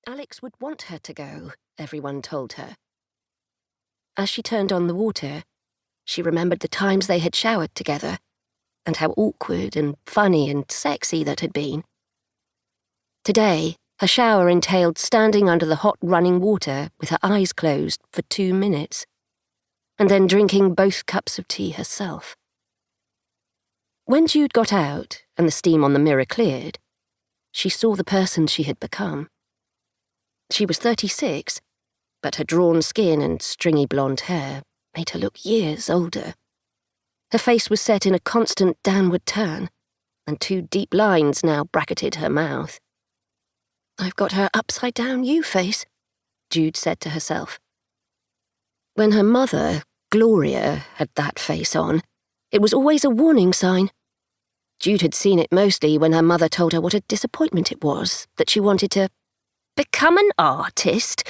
Alex would want her to go, everyone told her. As she turned on the water, she remembered the times they had showered together, and how awkward and funny and sexy that had been. Today, her shower entailed standing under the hot running water with her eyes closed for 2 minutes, and then drinking both cups of tea herself. When Jude got out and the steam on the mirror cleared, she saw the person she had become. She was 36, but her drawn skin and stringy blonde hair made her look years older. Her face was set in a constant downward turn, and 2 deep lines now bracketed her mouth. "I've got her upside-down U-face," Jude said to herself. When her mother, Gloria, had that face on, it was always a warning sign. Jude had seen it mostly when her mother told her what a disappointment it was that she wanted to become an artist.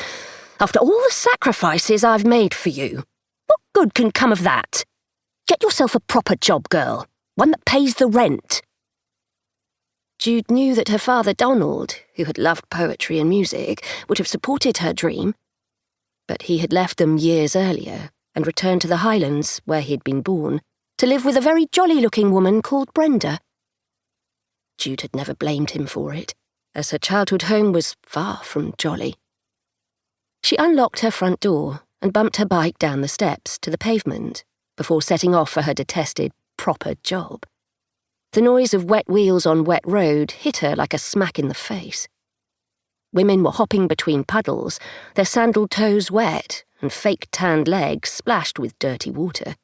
"After all the sacrifices I've made for you, what good can come of that? Get yourself a proper job, girl, one that pays the rent." Jude knew that her father Donald, who had loved poetry and music, would have supported her dream, but he had left them years earlier and returned to the Highlands, where he had been born, to live with a very jolly-looking woman called Brenda. Jude had never blamed him for it, as her childhood home was far from jolly. She unlocked her front door and bumped her bike down the steps to the pavement before setting off for her detested proper job. The noise of wet wheels on wet road hit her like a smack in the face. Women were hopping between puddles, their sandaled toes wet and fake tanned legs splashed with dirty water.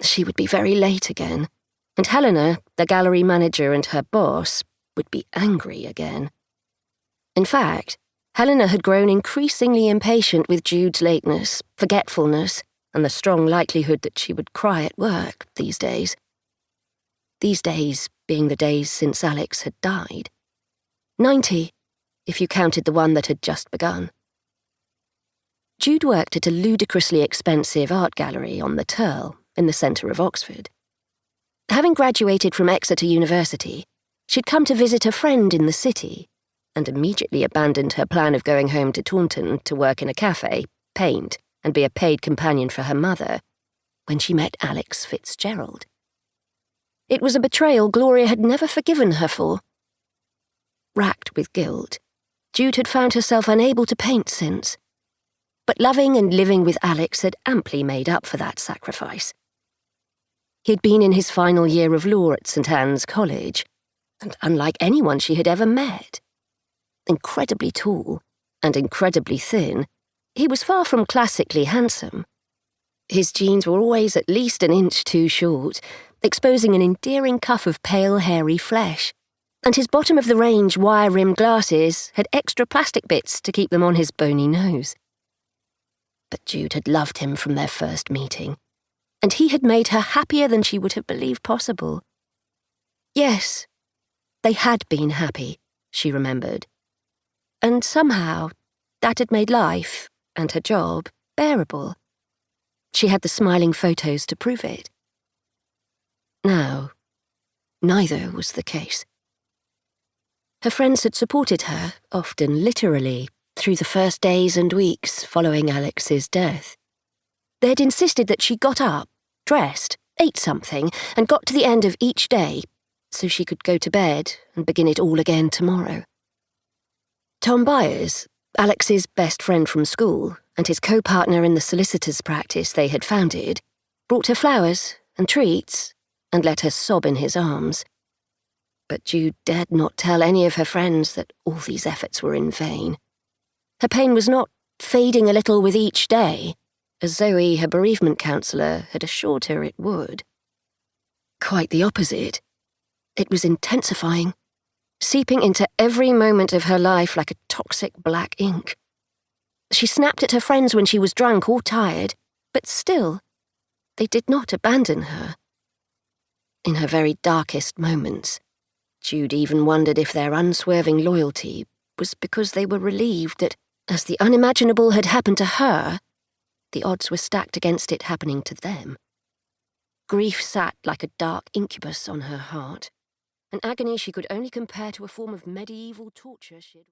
She would be very late again, and Helena, the gallery manager and her boss, would be angry again. In fact, Helena had grown increasingly impatient with Jude's lateness, forgetfulness, and the strong likelihood that she would cry at work these days. These days being the days since Alex had died. 90, if you counted the one that had just begun. Jude worked at a ludicrously expensive art gallery on the Turl in the centre of Oxford. Having graduated from Exeter University, she'd come to visit a friend in the city and immediately abandoned her plan of going home to Taunton to work in a cafe, paint, and be a paid companion for her mother when she met Alex Fitzgerald. It was a betrayal Gloria had never forgiven her for. Racked with guilt, Jude had found herself unable to paint since, but loving and living with Alex had amply made up for that sacrifice. He'd been in his final year of law at St. Anne's College, and unlike anyone she had ever met. Incredibly tall and incredibly thin, he was far from classically handsome. His jeans were always at least an inch too short, exposing an endearing cuff of pale, hairy flesh, and his bottom-of-the-range wire-rimmed glasses had extra plastic bits to keep them on his bony nose. But Jude had loved him from their first meeting, and he had made her happier than she would have believed possible. Yes, they had been happy, she remembered. And somehow, that had made life, and her job, bearable. She had the smiling photos to prove it. Now, neither was the case. Her friends had supported her, often literally, through the first days and weeks following Alex's death. They had insisted that she got up, dressed, ate something, and got to the end of each day, so she could go to bed and begin it all again tomorrow. Tom Byers, Alex's best friend from school, and his co-partner in the solicitor's practice they had founded, brought her flowers and treats and let her sob in his arms. But Jude dared not tell any of her friends that all these efforts were in vain. Her pain was not fading a little with each day, as Zoe, her bereavement counsellor, had assured her it would. Quite the opposite. It was intensifying, seeping into every moment of her life like a toxic black ink. She snapped at her friends when she was drunk or tired, but still, they did not abandon her. In her very darkest moments, Jude even wondered if their unswerving loyalty was because they were relieved that, as the unimaginable had happened to her, the odds were stacked against it happening to them. Grief sat like a dark incubus on her heart, an agony she could only compare to a form of medieval torture she'd